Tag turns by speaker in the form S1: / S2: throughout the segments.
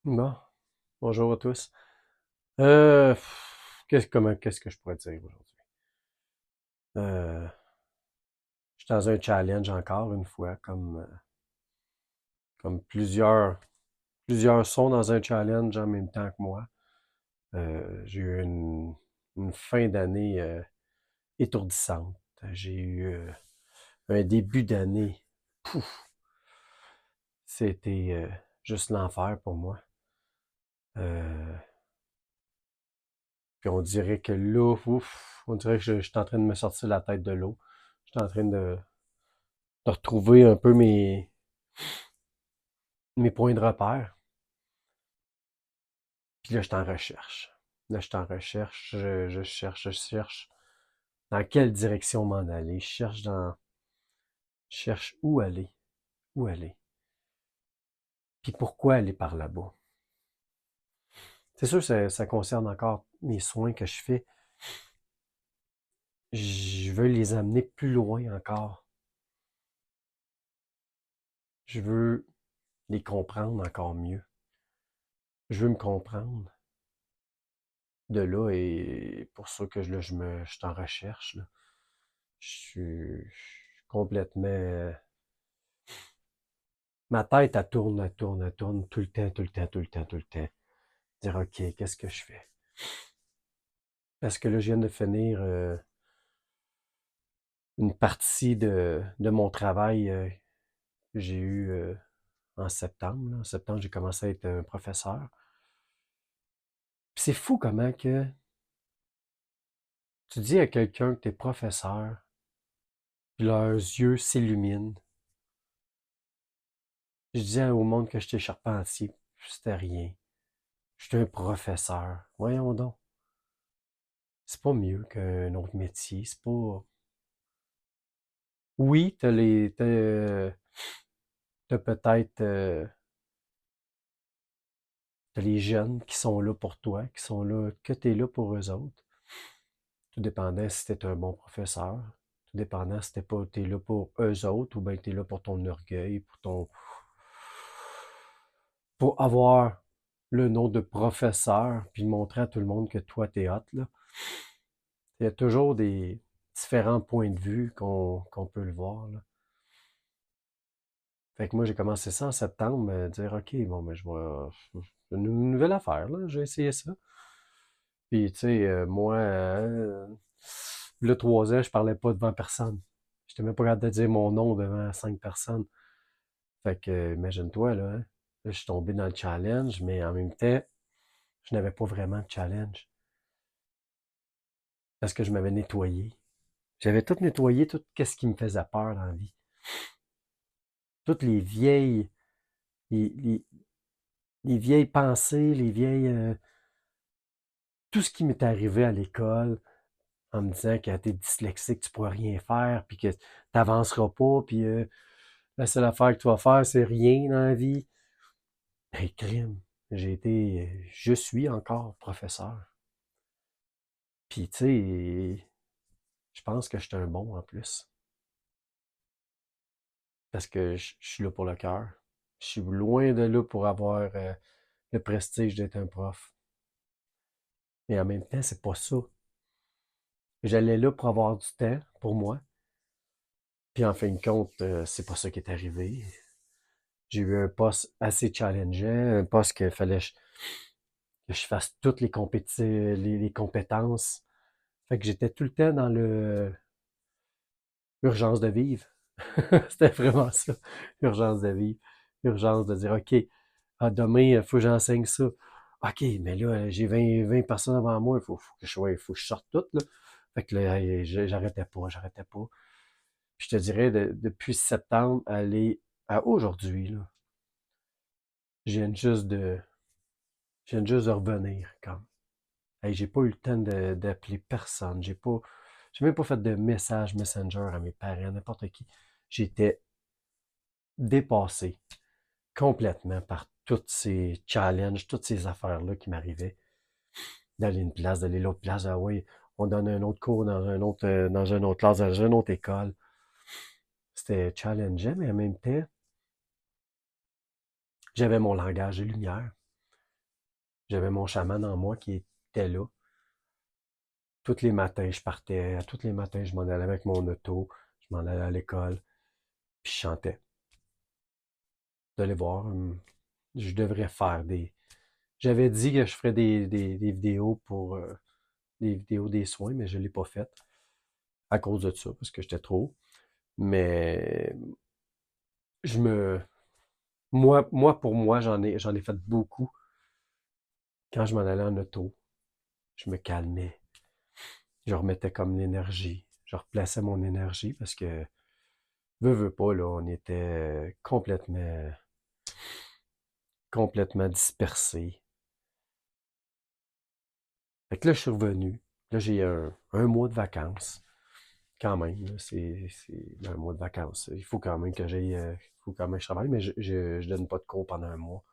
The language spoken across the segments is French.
S1: Bon, bonjour à tous. Qu'est-ce que je pourrais dire aujourd'hui? Euh, je suis dans un challenge encore une fois, comme plusieurs sont dans un challenge en même temps que moi. J'ai eu une fin d'année étourdissante. J'ai eu un début d'année. Pouf, c'était juste l'enfer pour moi. Euh, Puis on dirait que là, ouf, on dirait que je suis en train de me sortir la tête de l'eau. Je suis en train de retrouver un peu mes points de repère. Puis là, je suis en recherche. Là, je suis en recherche, je cherche dans quelle direction m'en aller. Je cherche où aller. Puis pourquoi aller par là-bas. C'est sûr, ça concerne encore mes soins que je fais. Je veux les amener plus loin encore. Je veux les comprendre encore mieux. Je veux me comprendre. De là, et pour ça que je suis en recherche, là. Je suis complètement. Ma tête, elle tourne tout le temps, tout le temps, tout le temps, tout le temps. Dire, OK, qu'est-ce que je fais? Parce que là, je viens de finir une partie de mon travail que j'ai eu en septembre, là. En septembre, j'ai commencé à être un professeur. Puis c'est fou comment que tu dis à quelqu'un que tu es professeur, puis leurs yeux s'illuminent. Je disais au monde que j'étais charpentier, puis c'était rien. J'étais un professeur. Voyons donc. C'est pas mieux qu'un autre métier. C'est pas. Oui, t'as peut-être t'as les jeunes qui sont là pour toi, qui sont là, que t'es là pour eux autres. Tout dépendant si t'es un bon professeur. Tout dépendant si t'es là pour eux autres ou bien t'es là pour ton orgueil, pour avoir le nom de professeur, puis montrer à tout le monde que toi t'es hot, là. Il y a toujours des différents points de vue qu'on peut le voir, là. Fait que moi, j'ai commencé ça en septembre, dire, OK, bon, ben, je vais, une nouvelle affaire, là, j'ai essayé ça. Puis, tu sais, moi, là, 3 ans, je parlais pas devant personne. J'étais même pas capable de dire mon nom devant 5 personnes. Fait que, imagine-toi, là, hein. Là, je suis tombé dans le challenge, mais en même temps, je n'avais pas vraiment de challenge. Parce que je m'avais nettoyé. J'avais tout nettoyé, tout ce qui me faisait peur dans la vie. Toutes les, les- les vieilles pensées, tout ce qui m'est arrivé à l'école en me disant que t'es dyslexique, tu pourras rien faire, puis que t'avanceras pas, puis la seule affaire que tu vas faire, c'est rien dans la vie. Hey, crime. Je suis encore professeur. Puis, tu sais, je pense que je suis un bon en plus. Parce que je suis là pour le cœur. Je suis loin de là pour avoir le prestige d'être un prof. Mais en même temps, c'est pas ça. J'allais là pour avoir du temps pour moi. Puis en fin de compte, c'est pas ça qui est arrivé. J'ai eu un poste assez challengeant, un poste qu'il fallait que je fasse toutes les compétences. Fait que j'étais tout le temps dans le urgence de vivre. C'était vraiment ça, urgence de vivre. Urgence de dire, OK, demain, il faut que j'enseigne ça. OK, mais là, j'ai 20 personnes avant moi, faut que je sorte tout, là. Fait que là, j'arrêtais pas. Puis je te dirais, depuis septembre, aller à aujourd'hui, là, je viens juste de, je viens juste de revenir, comme. Hey, j'ai pas eu le temps d'appeler personne. J'ai même pas fait de message Messenger à mes parents, n'importe qui. J'étais dépassé complètement par tous ces challenges, toutes ces affaires-là qui m'arrivaient. D'aller une place, d'aller l'autre place, ah oui, on donne un autre cours dans une autre classe, dans une autre école. C'était challengeant, mais en même temps, j'avais mon langage de lumière. J'avais mon chaman en moi qui était là. Tous les matins, je partais. Tous les matins, je m'en allais avec mon auto. Je m'en allais à l'école. Puis je chantais. Vous allez voir, je devrais faire des... J'avais dit que je ferais des vidéos pour des vidéos des soins, mais je ne l'ai pas fait à cause de ça, parce que j'étais trop. Mais je me... pour moi, j'en ai fait beaucoup. Quand je m'en allais en auto, je me calmais. Je remettais comme l'énergie. Je replaçais mon énergie parce que, veux pas, là, on était complètement dispersés. Fait que là, je suis revenu. Là, j'ai un mois de vacances. Quand même, là, c'est un mois de vacances. Il faut quand même il faut quand même que je travaille, mais je donne pas de cours pendant un mois.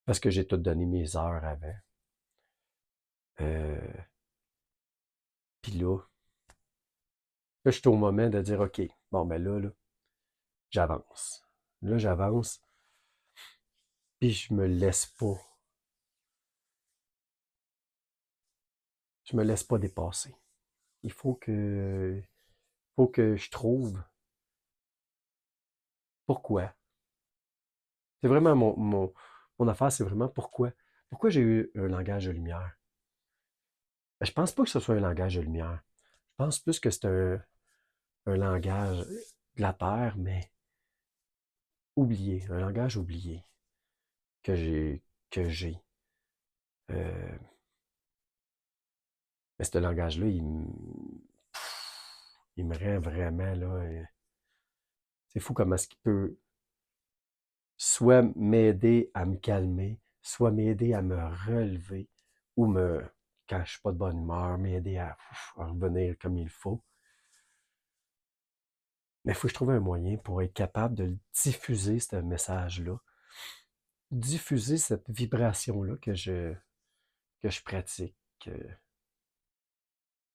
S1: Parce que j'ai tout donné mes heures avant. Euh, Puis là, je suis au moment de dire, OK, bon, ben là, j'avance. Là, j'avance, puis je me laisse pas dépasser. Il faut que je trouve pourquoi. C'est vraiment mon affaire, c'est vraiment pourquoi. Pourquoi j'ai eu un langage de lumière? Ben, je pense pas que ce soit un langage de lumière. Je pense plus que c'est un langage de la terre, mais oublié, un langage oublié que j'ai. Euh, mais ce langage-là, il me rend vraiment là. C'est fou comment est-ce qu'il peut soit m'aider à me calmer, soit m'aider à me relever, ou quand je suis pas de bonne humeur, m'aider à revenir comme il faut. Mais il faut que je trouve un moyen pour être capable de diffuser ce message-là, diffuser cette vibration-là que je pratique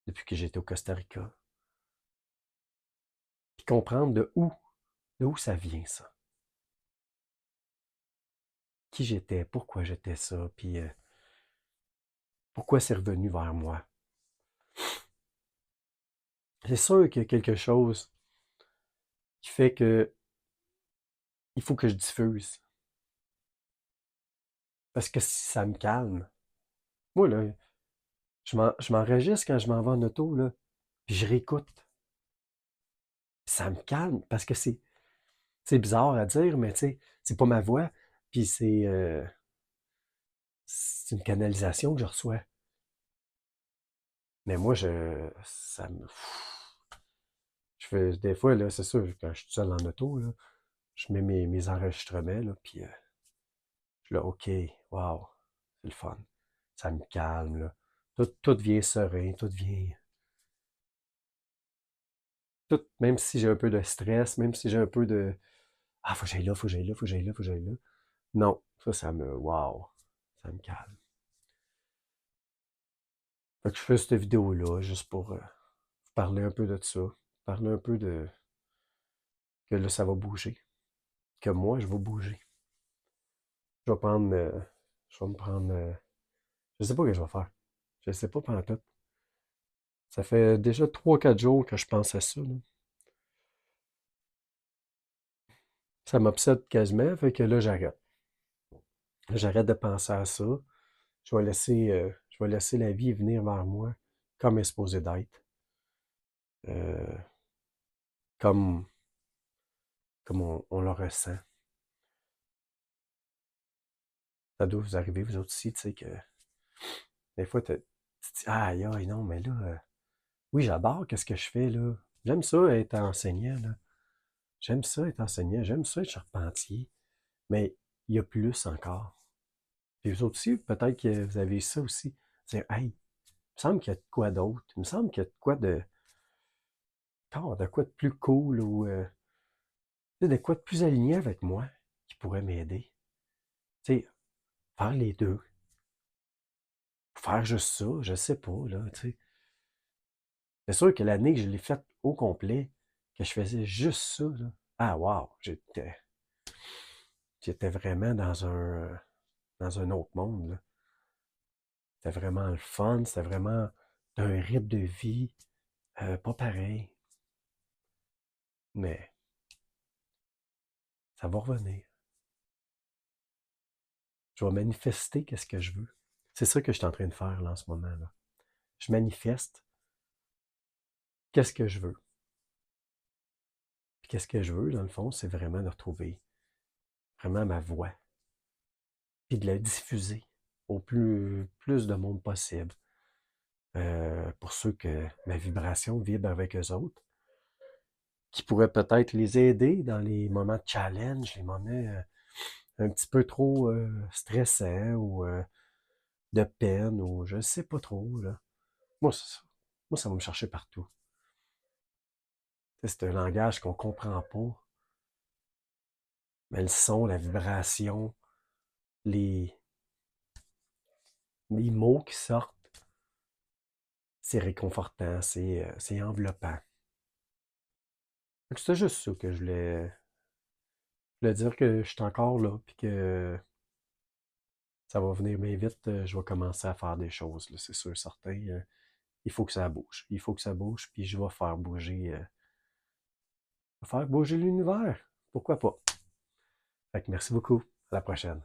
S1: depuis que j'étais au Costa Rica. Puis comprendre de où ça vient, ça. Qui j'étais, pourquoi j'étais ça, puis pourquoi c'est revenu vers moi. C'est sûr qu'il y a quelque chose qui fait que il faut que je diffuse. Parce que si ça me calme, moi, là, je m'enregistre quand je m'en vais en auto, là, puis je réécoute. Ça me calme parce que c'est bizarre à dire, mais tu sais, c'est pas ma voix, puis c'est une canalisation que je reçois. Mais moi, ça me, je fais, des fois, là, c'est sûr, quand je suis seul en auto, là, je mets mes enregistrements, là, puis je suis là, OK, wow, c'est le fun. Ça me calme, là. Tout devient serein, tout devient. Même si j'ai un peu de stress, même si j'ai un peu de. Ah, faut que j'aille là, faut que j'aille là, faut que j'aille là, faut que j'aille là. Non, ça me. Wow, ça me calme. Fait que je fais cette vidéo-là juste pour parler un peu de ça. Parler un peu de. Que là, ça va bouger. Que moi, je vais bouger. Je vais prendre. Je vais me prendre. Je sais pas ce que je vais faire. Je sais pas pendant tout. Ça fait déjà 3 4 jours que je pense à ça, là. Ça m'obsède quasiment, fait que là, j'arrête. J'arrête de penser à ça. Je vais laisser la vie venir vers moi comme elle est supposée d'être. Euh, comme comme on le ressent. Ça doit vous arriver, vous autres aussi, tu sais, que des fois, tu te dis, aïe, aïe, non, mais là, oui, j'adore qu'est-ce que je fais, là. J'aime ça être enseignant, là. J'aime ça être enseignant, j'aime ça être charpentier. Mais il y a plus encore. Et vous autres aussi, peut-être que vous avez ça aussi. C'est, hey, il me semble qu'il y a de quoi d'autre. Il me semble qu'il y a de quoi de plus cool ou de quoi de plus aligné avec moi qui pourrait m'aider. Tu sais, faire les deux. Faire juste ça, je sais pas, là, tu sais. C'est sûr que l'année que je l'ai faite au complet, que je faisais juste ça, là, ah wow, j'étais vraiment dans un autre monde, là. C'était vraiment le fun, c'était vraiment un rythme de vie pas pareil. Mais ça va revenir. Je vais manifester qu'est-ce que je veux. C'est ça que je suis en train de faire là en ce moment. Là. Je manifeste qu'est-ce que je veux. Puis qu'est-ce que je veux, dans le fond, c'est vraiment de retrouver vraiment ma voix. Puis de la diffuser au plus de monde possible. Pour ceux que ma vibration vibre avec eux autres, qui pourrait peut-être les aider dans les moments de challenge, les moments un petit peu trop stressants ou de peine ou je ne sais pas trop. Là. Moi, ça va me chercher partout. C'est un langage qu'on ne comprend pas, mais le son, la vibration, les, les mots qui sortent, c'est réconfortant, c'est enveloppant. C'est juste ça que je voulais dire que je suis encore là, puis que ça va venir bien vite. Je vais commencer à faire des choses, là, c'est sûr, certain. Il faut que ça bouge. Il faut que ça bouge, puis je vais faire bouger l'univers. Pourquoi pas? Fait que merci beaucoup. À la prochaine.